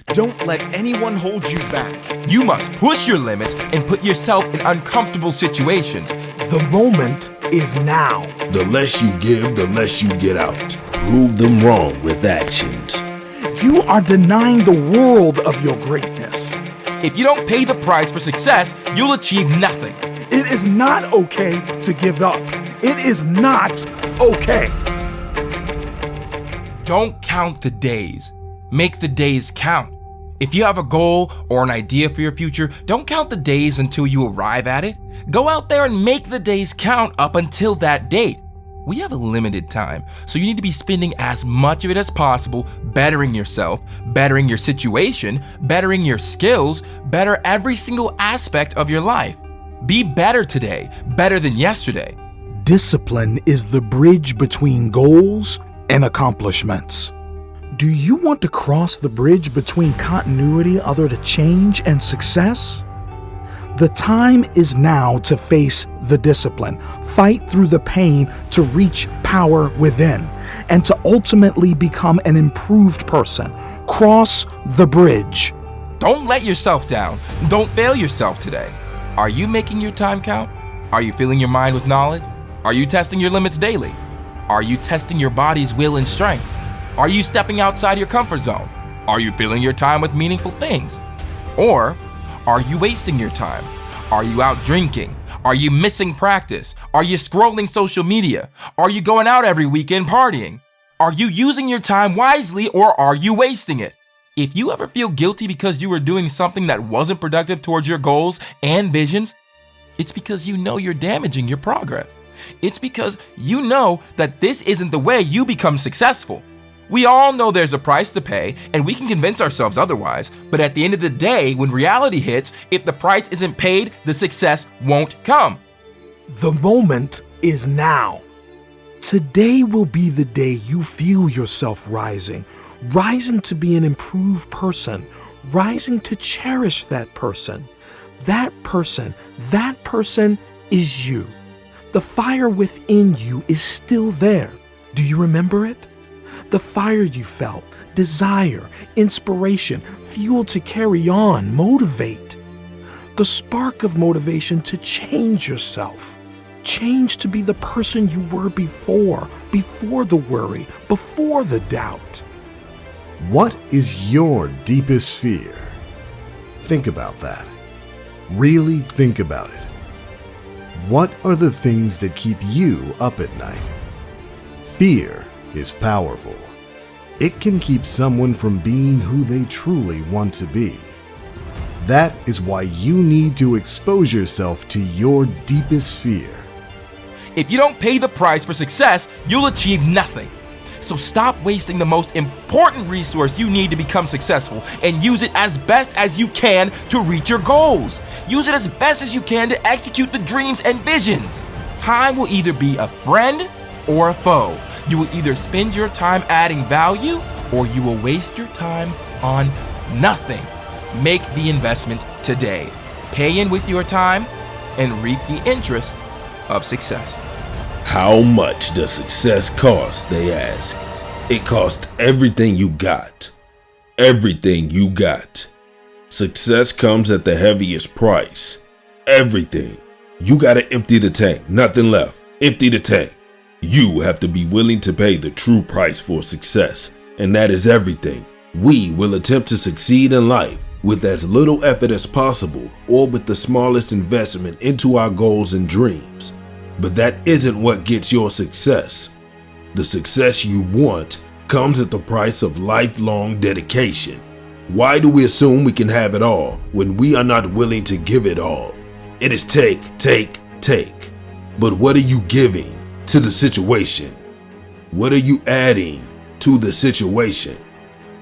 Don't let anyone hold you back. You must push your limits and put yourself in uncomfortable situations. The moment is now. The less you give, the less you get out. Prove them wrong with actions. You are denying the world of your greatness. If you don't pay the price for success, you'll achieve nothing. It is not okay to give up. It is not okay. Don't count the days. Make the days count. If you have a goal or an idea for your future, don't count the days until you arrive at it. Go out there and make the days count up until that date. We have a limited time, so you need to be spending as much of it as possible bettering yourself, bettering your situation, bettering your skills, better every single aspect of your life. Be better today, better than yesterday. Discipline is the bridge between goals and accomplishments. Do you want to cross the bridge between continuity other to change and success? The time is now to face the discipline, fight through the pain to reach power within, and to ultimately become an improved person. Cross the bridge. Don't let yourself down. Don't fail yourself today. Are you making your time count? Are you filling your mind with knowledge? Are you testing your limits daily? Are you testing your body's will and strength? Are you stepping outside your comfort zone? Are you filling your time with meaningful things? Or are you wasting your time? Are you out drinking? Are you missing practice? Are you scrolling social media? Are you going out every weekend partying? Are you using your time wisely or are you wasting it? If you ever feel guilty because you were doing something that wasn't productive towards your goals and visions, it's because you know you're damaging your progress. It's because you know that this isn't the way you become successful. We all know there's a price to pay, and we can convince ourselves otherwise, but at the end of the day, when reality hits, if the price isn't paid, the success won't come. The moment is now. Today will be the day you feel yourself rising to be an improved person, rising to cherish that person. That person is you. The fire within you is still there. Do you remember it? The fire you felt, desire, inspiration, fuel to carry on, motivate. The spark of motivation to change yourself. Change to be the person you were before the worry, before the doubt. What is your deepest fear? Think about that. Really think about it. What are the things that keep you up at night? Fear is powerful. It can keep someone from being who they truly want to be. That is why you need to expose yourself to your deepest fear. If you don't pay the price for success, you'll achieve nothing. So stop wasting the most important resource you need to become successful and use it as best as you can to reach your goals. Use it as best as you can to execute the dreams and visions. Time will either be a friend or a foe. You will either spend your time adding value or you will waste your time on nothing. Make the investment today. Pay in with your time and reap the interest of success. How much does success cost, they ask. It costs everything you got. Everything you got. Success comes at the heaviest price. Everything. You gotta empty the tank, nothing left. Empty the tank. You have to be willing to pay the true price for success, and that is everything. We will attempt to succeed in life with as little effort as possible or with the smallest investment into our goals and dreams. But that isn't what gets your success. The success you want comes at the price of lifelong dedication. Why do we assume we can have it all when we are not willing to give it all? It is take. But what are you giving to the situation? What are you adding to the situation?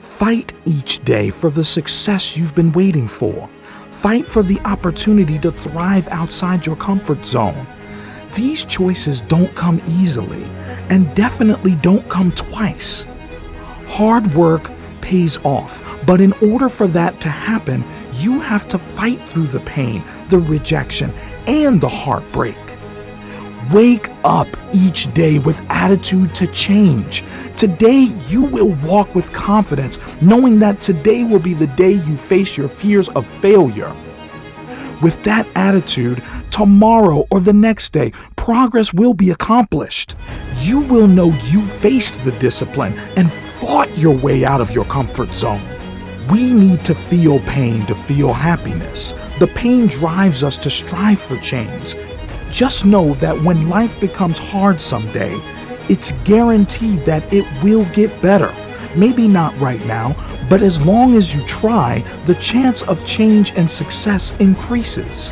Fight each day for the success you've been waiting for. Fight for the opportunity to thrive outside your comfort zone. These choices don't come easily and definitely don't come twice. Hard work pays off, but in order for that to happen, you have to fight through the pain, the rejection, and the heartbreak. Wake up each day with attitude to change. Today, you will walk with confidence, knowing that today will be the day you face your fears of failure. With that attitude, tomorrow or the next day, progress will be accomplished. You will know you faced the discipline and fought your way out of your comfort zone. We need to feel pain to feel happiness. The pain drives us to strive for change. Just know that when life becomes hard someday, it's guaranteed that it will get better. Maybe not right now, but as long as you try, the chance of change and success increases.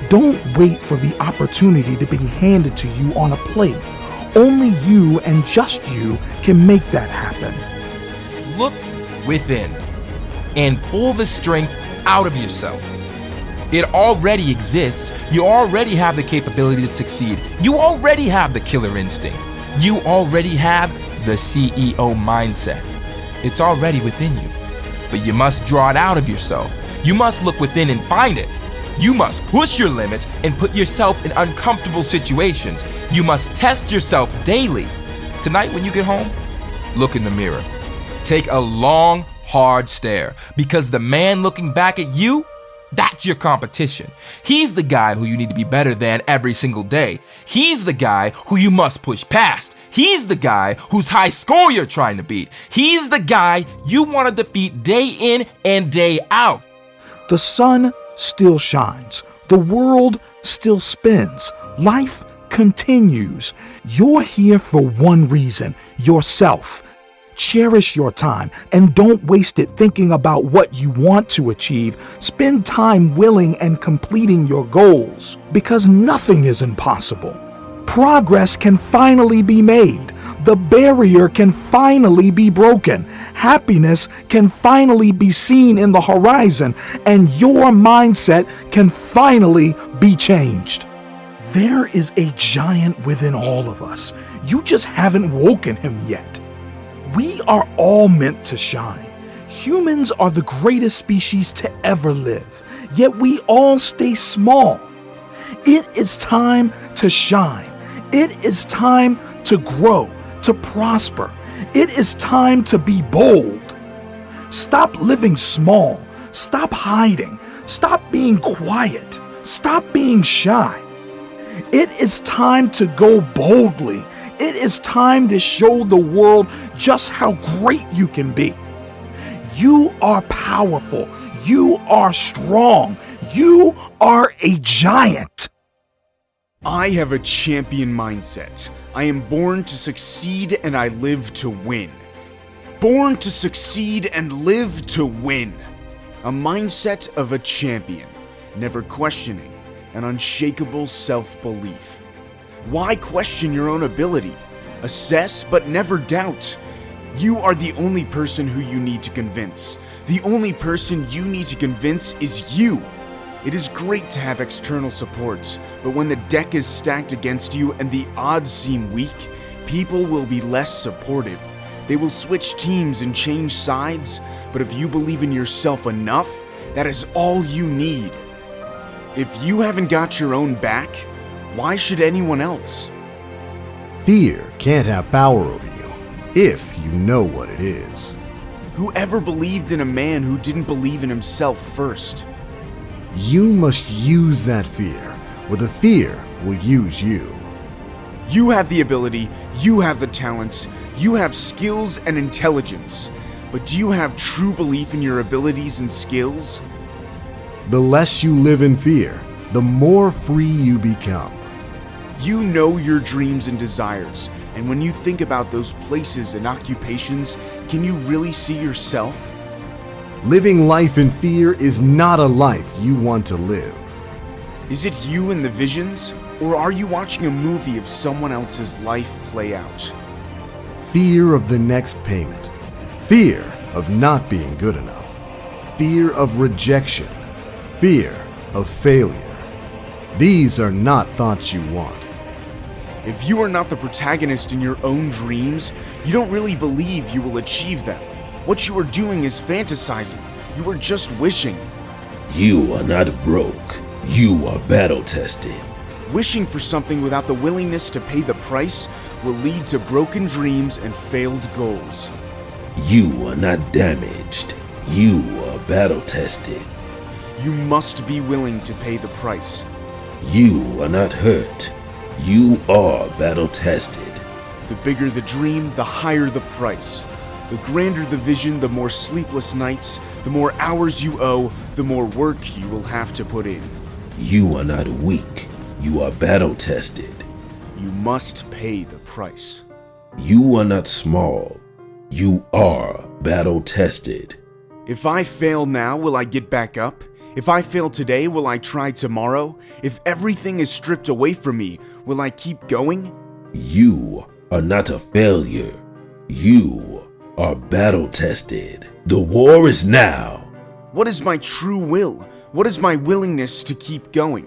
Don't wait for the opportunity to be handed to you on a plate. Only you and just you can make that happen. Look within and pull the strength out of yourself. It already exists. You already have the capability to succeed. You already have the killer instinct. You already have the CEO mindset. It's already within you. But you must draw it out of yourself. You must look within and find it. You must push your limits and put yourself in uncomfortable situations. You must test yourself daily. Tonight when you get home, look in the mirror. Take a long, hard stare, because the man looking back at you, that's your competition. He's the guy who you need to be better than every single day. He's the guy who you must push past. He's the guy whose high score you're trying to beat. He's the guy you want to defeat day in and day out. The sun still shines. The world still spins. Life continues. You're here for one reason: yourself. Cherish your time and don't waste it thinking about what you want to achieve. Spend time willing and completing your goals, because nothing is impossible. Progress can finally be made. The barrier can finally be broken. Happiness can finally be seen in the horizon, and your mindset can finally be changed. There is a giant within all of us. You just haven't woken him yet. We are all meant to shine. Humans are the greatest species to ever live, yet we all stay small. It is time to shine. It is time to grow, to prosper. It is time to be bold. Stop living small. Stop hiding. Stop being quiet. Stop being shy. It is time to go boldly. It is time to show the world just how great you can be. You are powerful. You are strong. You are a giant. I have a champion mindset. I am born to succeed and I live to win. Born to succeed and live to win. A mindset of a champion, never questioning, an unshakable self-belief. Why question your own ability? Assess but never doubt. You are the only person who you need to convince. The only person you need to convince is you. It is great to have external supports, but when the deck is stacked against you and the odds seem weak, people will be less supportive. They will switch teams and change sides, but if you believe in yourself enough, that is all you need. If you haven't got your own back, why should anyone else? Fear can't have power over you if you know what it is. Whoever believed in a man who didn't believe in himself first? You must use that fear, or the fear will use you. You have the ability, you have the talents, you have skills and intelligence, but do you have true belief in your abilities and skills? The less you live in fear, the more free you become. You know your dreams and desires, and when you think about those places and occupations, can you really see yourself? Living life in fear is not a life you want to live. Is it you in the visions, or are you watching a movie of someone else's life play out? Fear of the next payment. Fear of not being good enough. Fear of rejection. Fear of failure. These are not thoughts you want. If you are not the protagonist in your own dreams, you don't really believe you will achieve them. What you are doing is fantasizing. You are just wishing. You are not broke. You are battle tested. Wishing for something without the willingness to pay the price will lead to broken dreams and failed goals. You are not damaged. You are battle tested. You must be willing to pay the price. You are not hurt. You are battle tested. The bigger the dream, the higher the price. The grander the vision, the more sleepless nights, the more hours you owe, the more work you will have to put in. You are not weak. You are battle tested. You must pay the price. You are not small. You are battle tested. If I fail now, will I get back up? If I fail today, will I try tomorrow? If everything is stripped away from me, will I keep going? You are not a failure. You are battle tested. The war is now. What is my true will? What is my willingness to keep going?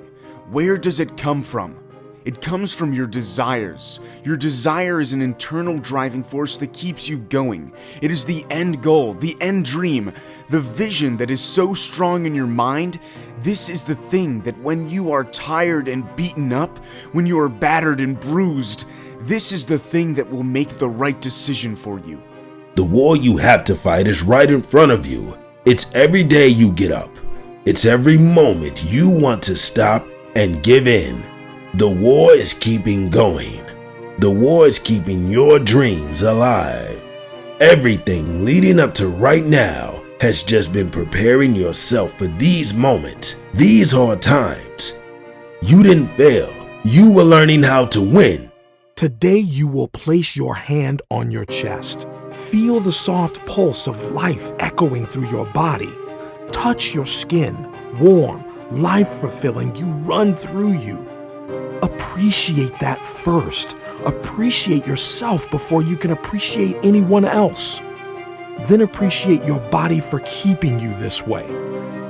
Where does it come from? It comes from your desires. Your desire is an internal driving force that keeps you going. It is the end goal, the end dream, the vision that is so strong in your mind. This is the thing that when you are tired and beaten up, when you are battered and bruised, this is the thing that will make the right decision for you. The war you have to fight is right in front of you. It's every day you get up. It's every moment you want to stop and give in. The war is keeping going. The war is keeping your dreams alive. Everything leading up to right now has just been preparing yourself for these moments, these hard times. You didn't fail. You were learning how to win. Today you will place your hand on your chest. Feel the soft pulse of life echoing through your body. Touch your skin, warm, life-fulfilling. You run through you. Appreciate that first. Appreciate yourself before you can appreciate anyone else. Then appreciate your body for keeping you this way.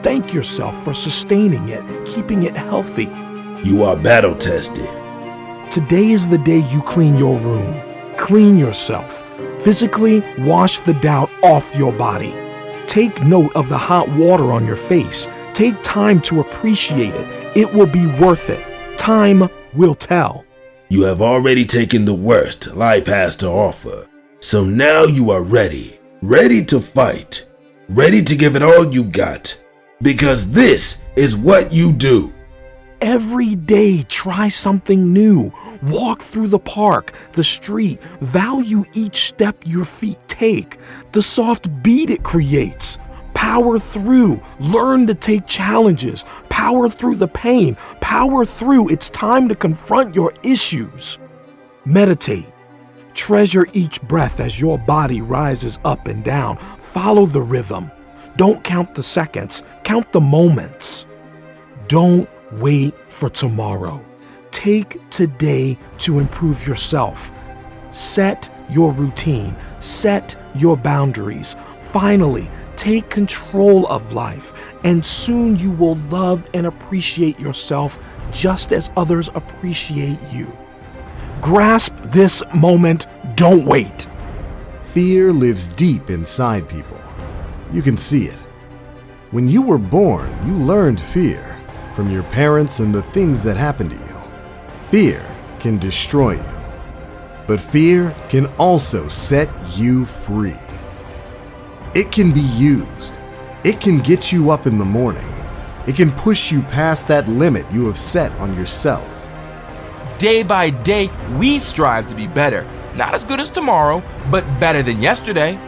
Thank yourself for sustaining it, keeping it healthy. You are battle tested. Today is the day you clean your room. Clean yourself. Physically wash the doubt off your body. Take note of the hot water on your face. Take time to appreciate it. It will be worth it. Time will tell. You have already taken the worst life has to offer. So now you are ready. Ready to fight. Ready to give it all you got. Because this is what you do. Every day, try something new. Walk through the park, the street. Value each step your feet take, the soft beat it creates. Power through. Learn to take challenges. Power through the pain. Power through. It's time to confront your issues. Meditate. Treasure each breath as your body rises up and down. Follow the rhythm. Don't count the seconds. Count the moments. Don't wait for tomorrow. Take today to improve yourself. Set your routine. Set your boundaries. Finally, take control of life, and soon you will love and appreciate yourself just as others appreciate you. Grasp this moment. Don't wait. Fear lives deep inside people. You can see it. When you were born, you learned fear from your parents and the things that happened to you. Fear can destroy you, but fear can also set you free. It can be used. It can get you up in the morning. It can push you past that limit you have set on yourself. Day by day, we strive to be better. Not as good as tomorrow, but better than yesterday.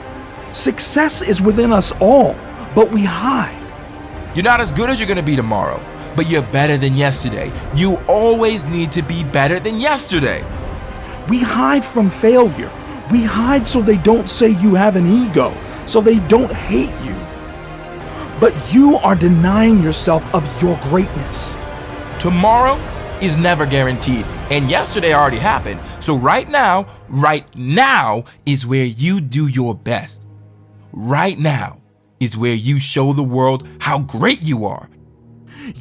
Success is within us all, but we hide. You're not as good as you're going to be tomorrow, but you're better than yesterday. You always need to be better than yesterday. We hide from failure. We hide so they don't say you have an ego, so they don't hate you. But you are denying yourself of your greatness. Tomorrow is never guaranteed, and yesterday already happened. So right now is where you do your best. Right now is where you show the world how great you are.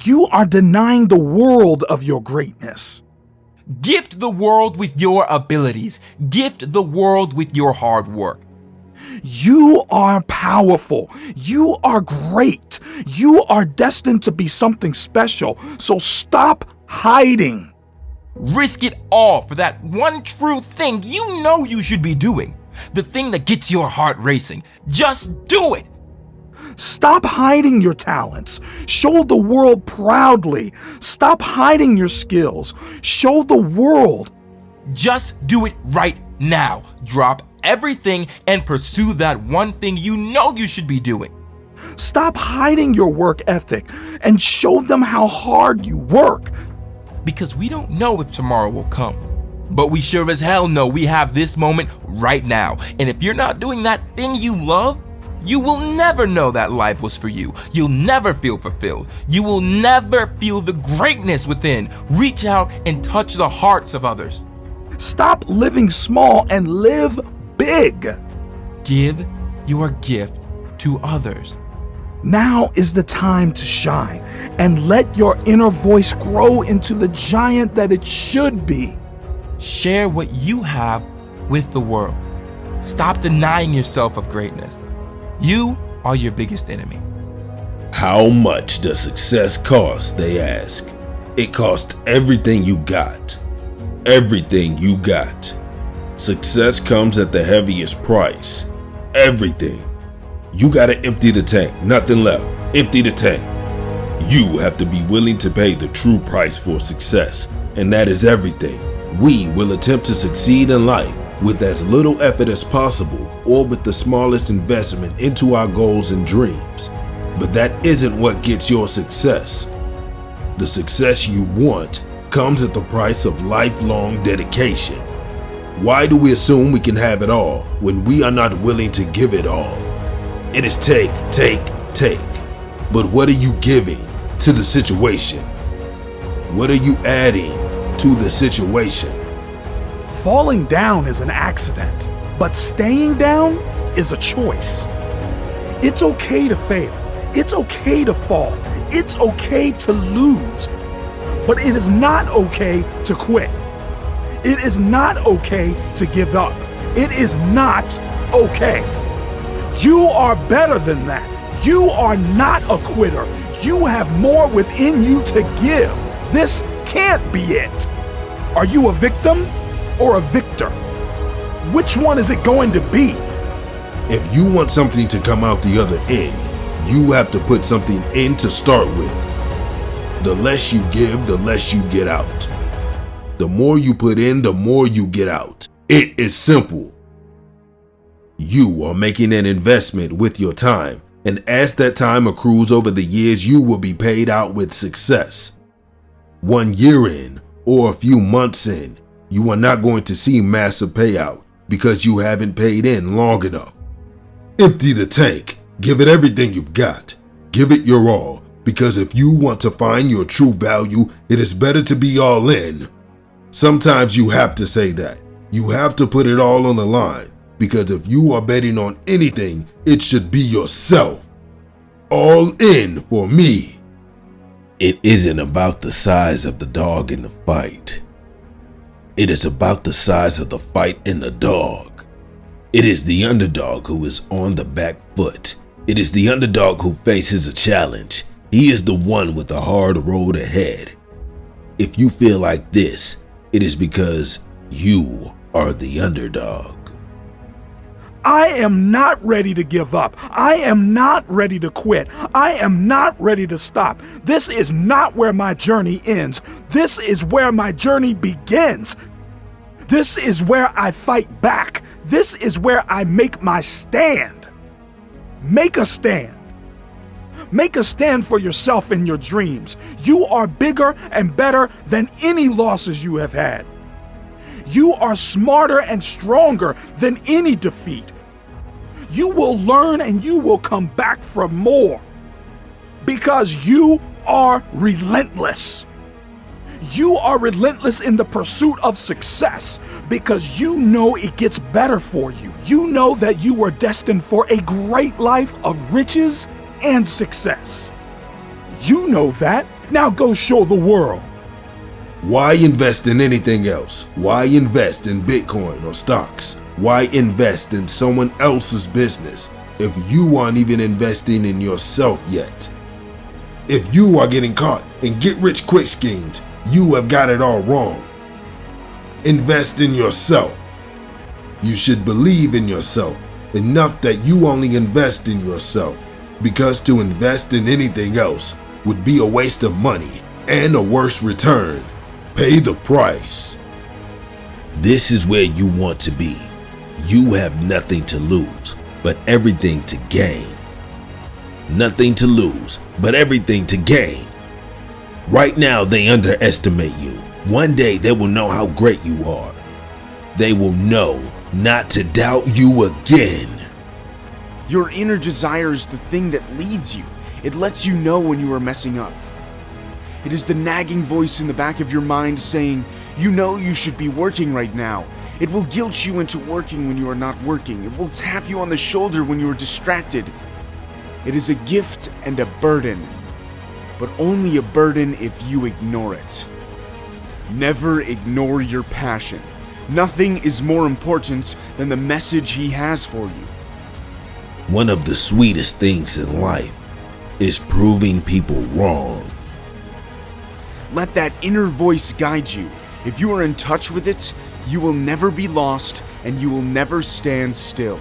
You are denying the world of your greatness. Gift the world with your abilities. Gift the world with your hard work. You are powerful. You are great. You are destined to be something special. So stop hiding. Risk it all for that one true thing you know you should be doing. The thing that gets your heart racing. Just do it. Stop hiding your talents. Show the world proudly. Stop hiding your skills. Show the world. Just do it right now. Drop everything and pursue that one thing you know you should be doing. Stop hiding your work ethic and show them how hard you work. Because we don't know if tomorrow will come. But we sure as hell know we have this moment right now. And if you're not doing that thing you love, you will never know that life was for you. You'll never feel fulfilled. You will never feel the greatness within. Reach out and touch the hearts of others. Stop living small and live big. Give your gift to others. Now is the time to shine and let your inner voice grow into the giant that it should be. Share what you have with the world. Stop denying yourself of greatness. You are your biggest enemy. How much does success cost, they ask. It costs everything you got. Everything you got. Success comes at the heaviest price. Everything. You gotta empty the tank, nothing left. Empty the tank. You have to be willing to pay the true price for success, and that is everything. We will attempt to succeed in life with as little effort as possible or with the smallest investment into our goals and dreams. But that isn't what gets your success. The success you want comes at the price of lifelong dedication. Why do we assume we can have it all when we are not willing to give it all? It is take, take, take. But what are you giving to the situation? What are you adding to the situation? Falling down is an accident, but staying down is a choice. It's okay to fail. It's okay to fall. It's okay to lose. But it is not okay to quit. It is not okay to give up. It is not okay. You are better than that. You are not a quitter. You have more within you to give. This can't be it. Are you a victim or a victor? Which one is it going to be? If you want something to come out the other end, you have to put something in to start with. The less you give, the less you get out. The more you put in, the more you get out. It is simple. You are making an investment with your time, and as that time accrues over the years, you will be paid out with success. 1 year in, or a few months in, you are not going to see massive payout because you haven't paid in long enough. Empty the tank. Give it everything you've got. Give it your all, because if you want to find your true value, it is better to be all in. Sometimes you have to say that. You have to put it all on the line, because if you are betting on anything, it should be yourself. All in for me. It isn't about the size of the dog in the fight. It is about the size of the fight in the dog. It is the underdog who is on the back foot. It is the underdog who faces a challenge. He is the one with a hard road ahead. If you feel like this, it is because you are the underdog. I am not ready to give up. I am not ready to quit. I am not ready to stop. This is not where my journey ends. This is where my journey begins. This is where I fight back. This is where I make my stand. Make a stand. Make a stand for yourself and your dreams. You are bigger and better than any losses you have had. You are smarter and stronger than any defeat. You will learn and you will come back for more because you are relentless. You are relentless in the pursuit of success because you know it gets better for you. You know that you were destined for a great life of riches and success. You know that. Now go show the world. Why invest in anything else? Why invest in Bitcoin or stocks? Why invest in someone else's business if you aren't even investing in yourself yet? If you are getting caught in get-rich-quick schemes, you have got it all wrong. Invest in yourself. You should believe in yourself enough that you only invest in yourself, because to invest in anything else would be a waste of money and a worse return. Pay the price. This is where you want to be. You have nothing to lose, but everything to gain. Nothing to lose, but everything to gain. Right now, they underestimate you. One day, they will know how great you are. They will know not to doubt you again. Your inner desire is the thing that leads you. It lets you know when you are messing up. It is the nagging voice in the back of your mind saying, you know you should be working right now. It will guilt you into working when you are not working. It will tap you on the shoulder when you are distracted. It is a gift and a burden, but only a burden if you ignore it. Never ignore your passion. Nothing is more important than the message he has for you. One of the sweetest things in life is proving people wrong. Let that inner voice guide you. If you are in touch with it, you will never be lost and you will never stand still.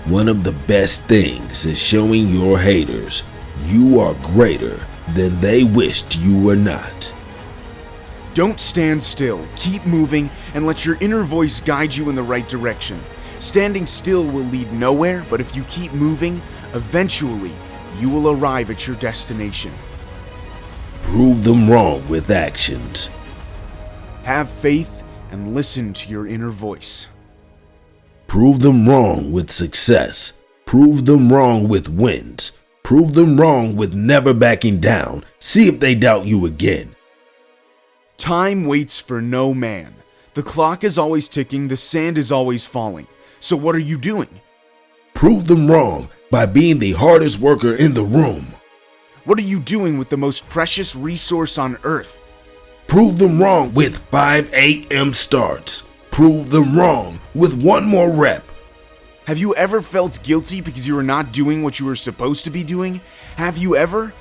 One of the best things is showing your haters you are greater than they wished you were not. Don't stand still. Keep moving and let your inner voice guide you in the right direction. Standing still will lead nowhere, but if you keep moving, eventually you will arrive at your destination. Prove them wrong with actions. Have faith and listen to your inner voice. Prove them wrong with success. Prove them wrong with wins. Prove them wrong with never backing down. See if they doubt you again. Time waits for no man. The clock is always ticking, the sand is always falling. So what are you doing? Prove them wrong by being the hardest worker in the room. What are you doing with the most precious resource on earth? Prove them wrong with 5 a.m. starts. Prove them wrong with one more rep. Have you ever felt guilty because you are not doing what you were supposed to be doing? Have you ever?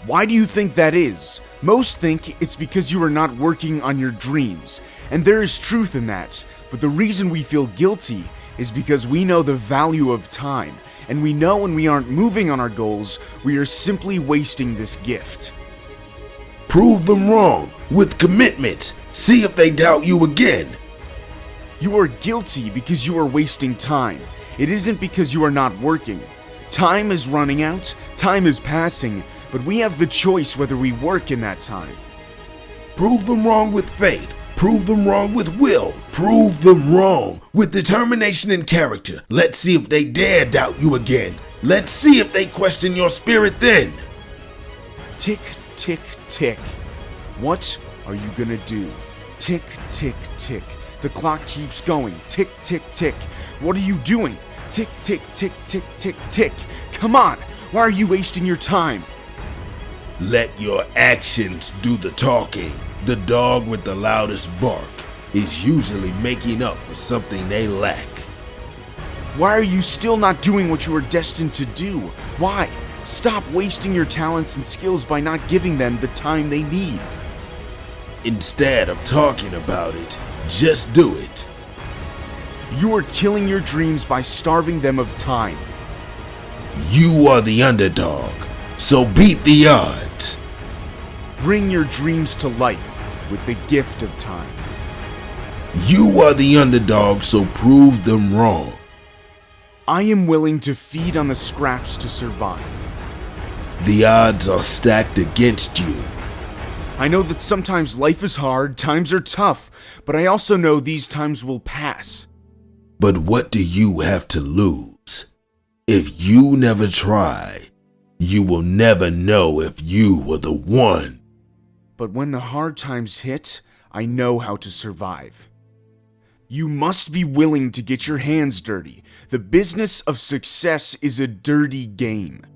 Why do you think that is? Most think it's because you are not working on your dreams, and there is truth in that. But the reason we feel guilty is because we know the value of time, and we know when we aren't moving on our goals, we are simply wasting this gift. Prove them wrong with commitment. See if they doubt you again. You are guilty because you are wasting time. It isn't because you are not working. Time is running out, time is passing, but we have the choice whether we work in that time. Prove them wrong with faith. Prove them wrong with will. Prove them wrong with determination and character. Let's see if they dare doubt you again. Let's see if they question your spirit then. Tick, tick, tick. What are you gonna do? Tick, tick, tick. The clock keeps going. Tick, tick, tick. What are you doing? Tick, tick, tick, tick, tick, tick. Come on! Why are you wasting your time? Let your actions do the talking. The dog with the loudest bark is usually making up for something they lack. Why are you still not doing what you are destined to do? Why? Stop wasting your talents and skills by not giving them the time they need. Instead of talking about it, just do it. You are killing your dreams by starving them of time. You are the underdog, so beat the odds. Bring your dreams to life with the gift of time. You are the underdog, so prove them wrong. I am willing to feed on the scraps to survive. The odds are stacked against you. I know that sometimes life is hard, times are tough, but I also know these times will pass. But what do you have to lose? If you never try, you will never know if you were the one. But when the hard times hit, I know how to survive. You must be willing to get your hands dirty. The business of success is a dirty game.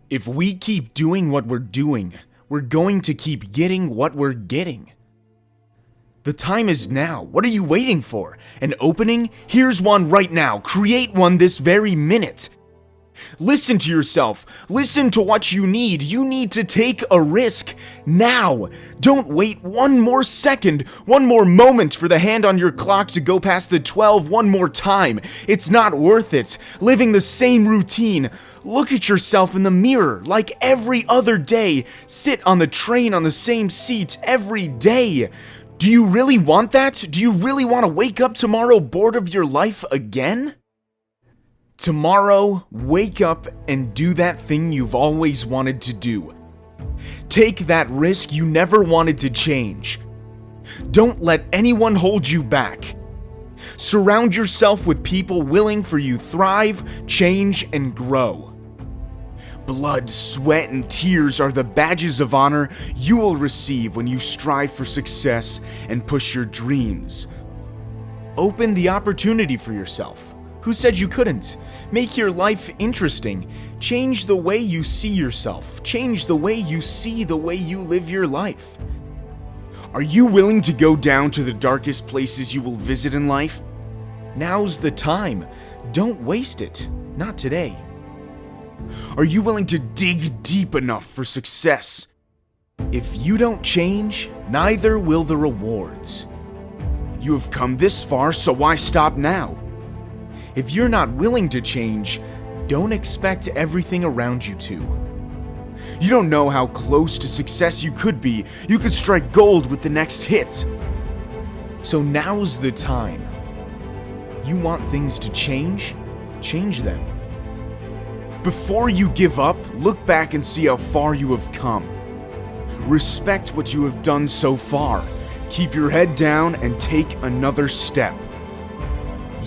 If we keep doing what we're doing, we're going to keep getting what we're getting. The time is now. What are you waiting for? An opening? Here's one right now. Create one this very minute. Listen to yourself. Listen to what you need. You need to take a risk now. Don't wait one more second, one more moment for the hand on your clock to go past the 12 one more time. It's not worth it. Living the same routine. Look at yourself in the mirror like every other day. Sit on the train on the same seat every day. Do you really want that? Do you really want to wake up tomorrow bored of your life again? Tomorrow, wake up and do that thing you've always wanted to do. Take that risk you never wanted to change. Don't let anyone hold you back. Surround yourself with people willing for you to thrive, change, and grow. Blood, sweat, and tears are the badges of honor you will receive when you strive for success and push your dreams. Open the opportunity for yourself. Who said you couldn't? Make your life interesting. Change the way you see yourself. Change the way you see the way you live your life. Are you willing to go down to the darkest places you will visit in life? Now's the time. Don't waste it. Not today. Are you willing to dig deep enough for success? If you don't change, neither will the rewards. You have come this far, so why stop now? If you're not willing to change, don't expect everything around you to. You don't know how close to success you could be. You could strike gold with the next hit. So now's the time. You want things to change? Change them. Before you give up, look back and see how far you have come. Respect what you have done so far. Keep your head down and take another step.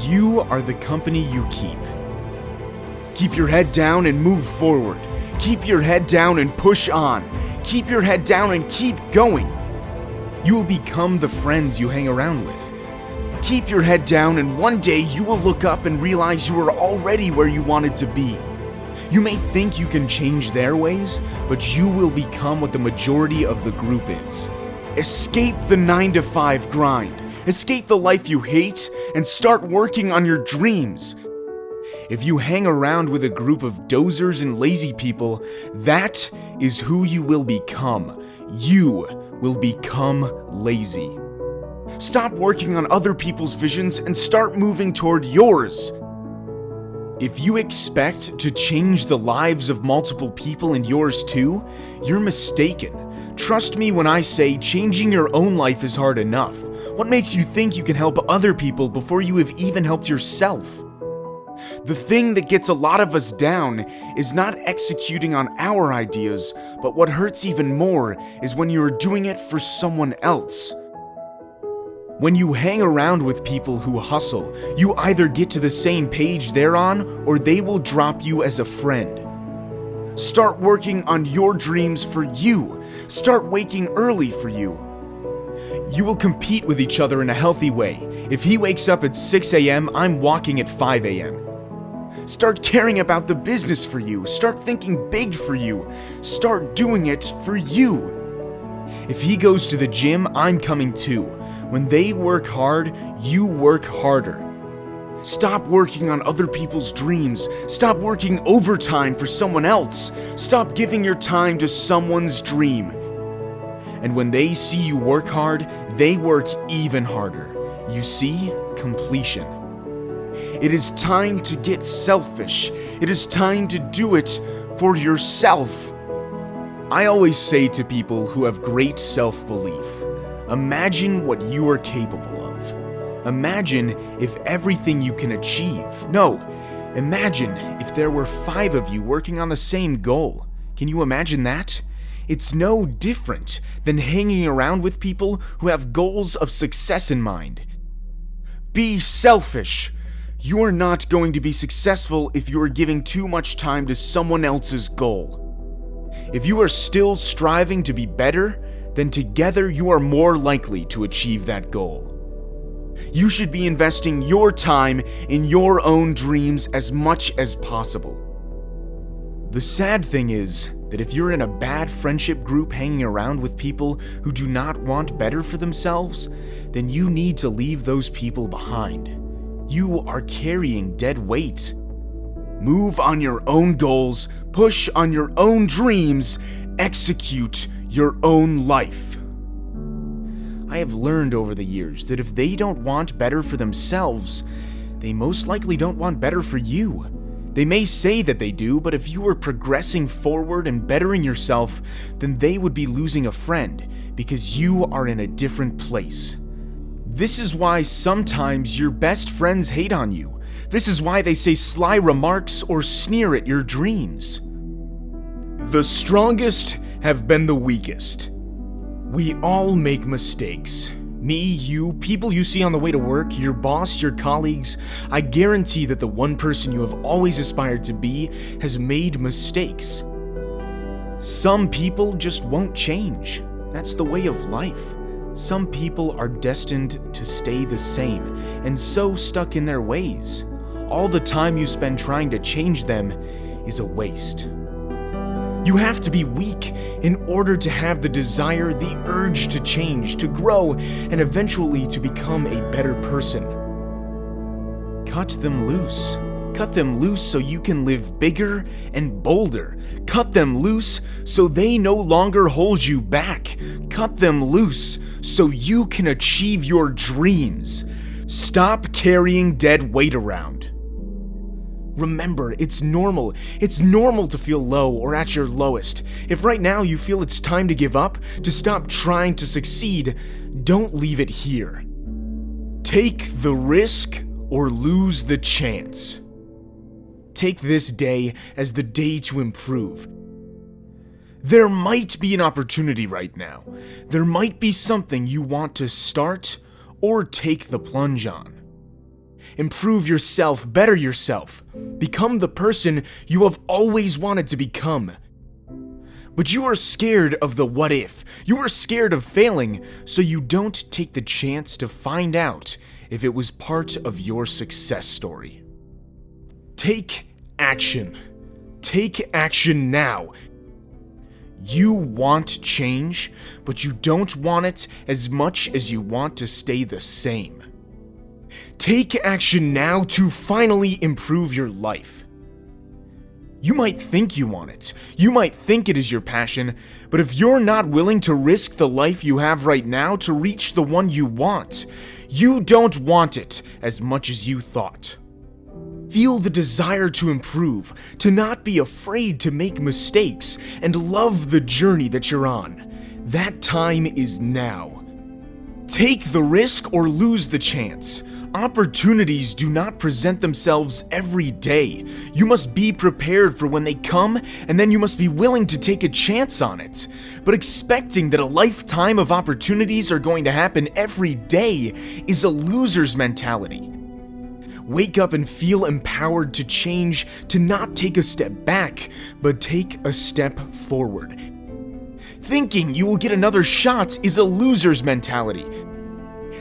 You are the company you keep. Keep your head down and move forward. Keep your head down and push on. Keep your head down and keep going. You will become the friends you hang around with. Keep your head down and one day you will look up and realize you are already where you wanted to be. You may think you can change their ways, but you will become what the majority of the group is. Escape the 9-to-5 grind. Escape the life you hate and start working on your dreams. If you hang around with a group of dozers and lazy people, that is who you will become. You will become lazy. Stop working on other people's visions and start moving toward yours. If you expect to change the lives of multiple people and yours too, you're mistaken. Trust me when I say changing your own life is hard enough. What makes you think you can help other people before you have even helped yourself? The thing that gets a lot of us down is not executing on our ideas, but what hurts even more is when you're doing it for someone else. When you hang around with people who hustle, you either get to the same page they're on or they will drop you as a friend. Start working on your dreams for you. Start waking early for you. You will compete with each other in a healthy way. If he wakes up at 6 a.m., I'm walking at 5 a.m. Start caring about the business for you. Start thinking big for you. Start doing it for you. If he goes to the gym, I'm coming too. When they work hard, you work harder. Stop working on other people's dreams. Stop working overtime for someone else. Stop giving your time to someone's dream. And when they see you work hard, they work even harder. You see? Completion. It is time to get selfish. It is time to do it for yourself. I always say to people who have great self-belief, imagine what you are capable of. Imagine if everything you can achieve. No, imagine if there were 5 of you working on the same goal. Can you imagine that? It's no different than hanging around with people who have goals of success in mind. Be selfish. You are not going to be successful if you are giving too much time to someone else's goal. If you are still striving to be better, then together you are more likely to achieve that goal. You should be investing your time in your own dreams as much as possible. The sad thing is that if you're in a bad friendship group hanging around with people who do not want better for themselves, then you need to leave those people behind. You are carrying dead weight. Move on your own goals, push on your own dreams, execute your own life. I have learned over the years that if they don't want better for themselves, they most likely don't want better for you. They may say that they do, but if you were progressing forward and bettering yourself, then they would be losing a friend because you are in a different place. This is why sometimes your best friends hate on you. This is why they say sly remarks or sneer at your dreams. The strongest have been the weakest. We all make mistakes. Me, you, people you see on the way to work, your boss, your colleagues. I guarantee that the one person you have always aspired to be has made mistakes. Some people just won't change. That's the way of life. Some people are destined to stay the same, and so stuck in their ways. All the time you spend trying to change them is a waste. You have to be weak in order to have the desire, the urge to change, to grow, and eventually to become a better person. Cut them loose. Cut them loose so you can live bigger and bolder. Cut them loose so they no longer hold you back. Cut them loose so you can achieve your dreams. Stop carrying dead weight around. Remember, it's normal. It's normal to feel low or at your lowest. If right now you feel it's time to give up, to stop trying to succeed, don't leave it here. Take the risk or lose the chance. Take this day as the day to improve. There might be an opportunity right now. There might be something you want to start or take the plunge on. Improve yourself, better yourself. Become the person you have always wanted to become. But you are scared of the what if. You are scared of failing, so you don't take the chance to find out if it was part of your success story. Take action. Take action now. You want change, but you don't want it as much as you want to stay the same. Take action now to finally improve your life. You might think you want it. You might think it is your passion, but if you're not willing to risk the life you have right now to reach the one you want, you don't want it as much as you thought. Feel the desire to improve, to not be afraid to make mistakes, and love the journey that you're on. That time is now. Take the risk or lose the chance. Opportunities do not present themselves every day. You must be prepared for when they come, and then you must be willing to take a chance on it. But expecting that a lifetime of opportunities are going to happen every day is a loser's mentality. Wake up and feel empowered to change, to not take a step back, but take a step forward. Thinking you will get another shot is a loser's mentality.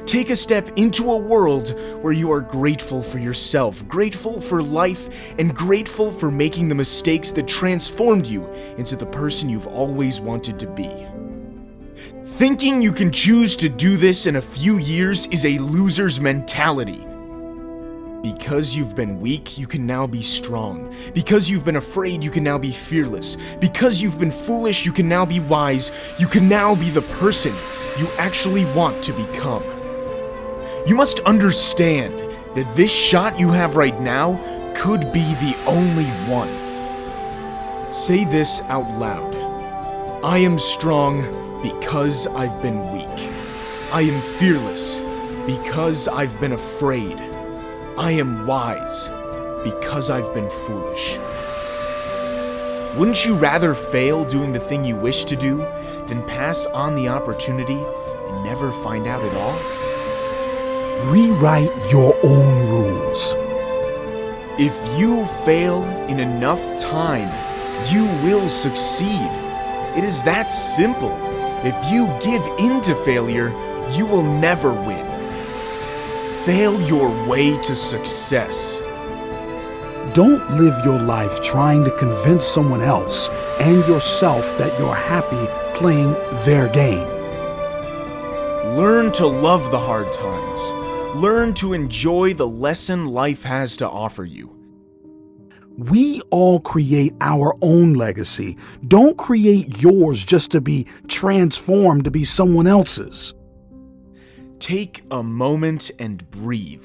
Take a step into a world where you are grateful for yourself, grateful for life, and grateful for making the mistakes that transformed you into the person you've always wanted to be. Thinking you can choose to do this in a few years is a loser's mentality. Because you've been weak, you can now be strong. Because you've been afraid, you can now be fearless. Because you've been foolish, you can now be wise. You can now be the person you actually want to become. You must understand that this shot you have right now could be the only one. Say this out loud. I am strong because I've been weak. I am fearless because I've been afraid. I am wise because I've been foolish. Wouldn't you rather fail doing the thing you wish to do than pass on the opportunity and never find out at all? Rewrite your own rules. If you fail in enough time, you will succeed. It is that simple. If you give in to failure, you will never win. Fail your way to success. Don't live your life trying to convince someone else and yourself that you're happy playing their game. Learn to love the hard times. Learn to enjoy the lesson life has to offer you. We all create our own legacy. Don't create yours just to be transformed to be someone else's. Take a moment and breathe.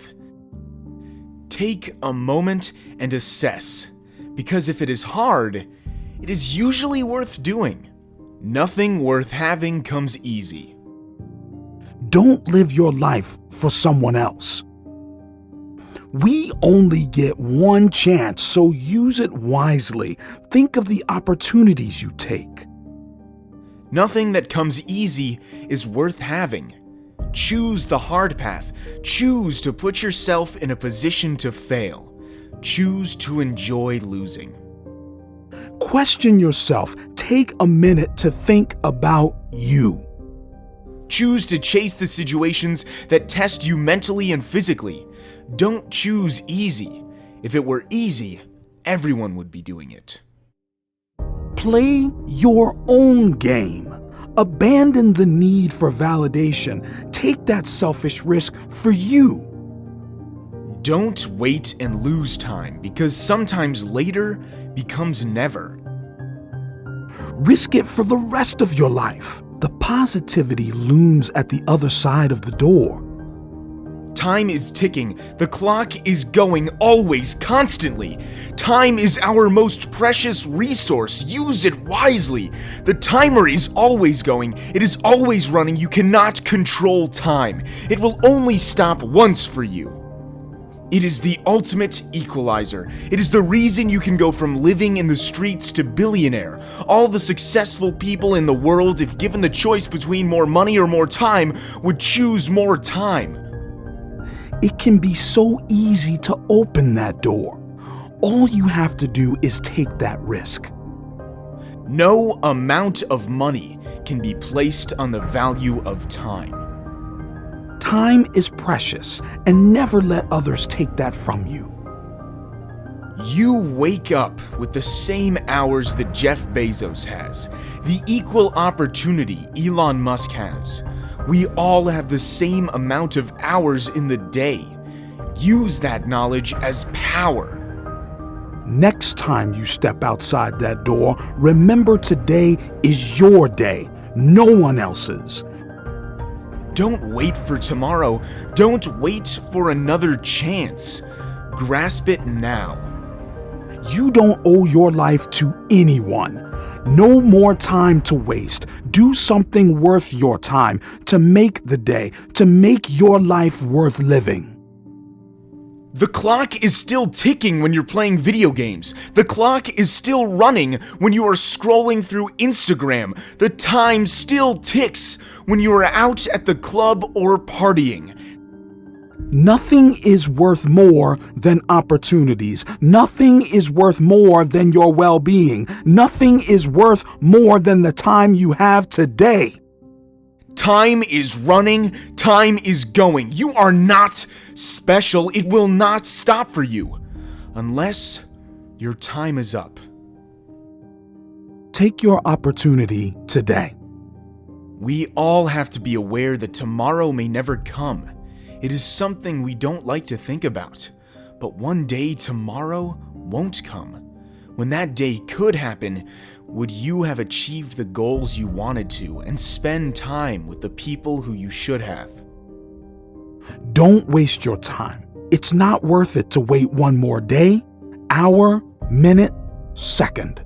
Take a moment and assess, because if it is hard, it is usually worth doing. Nothing worth having comes easy. Don't live your life for someone else. We only get one chance, so use it wisely. Think of the opportunities you take. Nothing that comes easy is worth having. Choose the hard path. Choose to put yourself in a position to fail. Choose to enjoy losing. Question yourself. Take a minute to think about you. Choose to chase the situations that test you mentally and physically. Don't choose easy. If it were easy, everyone would be doing it. Play your own game. Abandon the need for validation. Take that selfish risk for you. Don't wait and lose time, because sometimes later becomes never. Risk it for the rest of your life. The positivity looms at the other side of the door. Time is ticking. The clock is going always, constantly. Time is our most precious resource. Use it wisely. The timer is always going. It is always running. You cannot control time. It will only stop once for you. It is the ultimate equalizer. It is the reason you can go from living in the streets to billionaire. All the successful people in the world, if given the choice between more money or more time, would choose more time. It can be so easy to open that door. All you have to do is take that risk. No amount of money can be placed on the value of time. Time is precious, and never let others take that from you. You wake up with the same hours that Jeff Bezos has, the equal opportunity Elon Musk has. We all have the same amount of hours in the day. Use that knowledge as power. Next time you step outside that door, remember today is your day, no one else's. Don't wait for tomorrow. Don't wait for another chance. Grasp it now. You don't owe your life to anyone. No more time to waste. Do something worth your time to make the day, to make your life worth living. The clock is still ticking when you're playing video games. The clock is still running when you are scrolling through Instagram. The time still ticks when you are out at the club or partying. Nothing is worth more than opportunities. Nothing is worth more than your well-being. Nothing is worth more than the time you have today. Time is running. Time is going. You are not special. It will not stop for you unless your time is up. Take your opportunity today. We all have to be aware that tomorrow may never come. It is something we don't like to think about, but one day tomorrow won't come. When that day could happen, would you have achieved the goals you wanted to and spend time with the people who you should have? Don't waste your time. It's not worth it to wait one more day, hour, minute, second.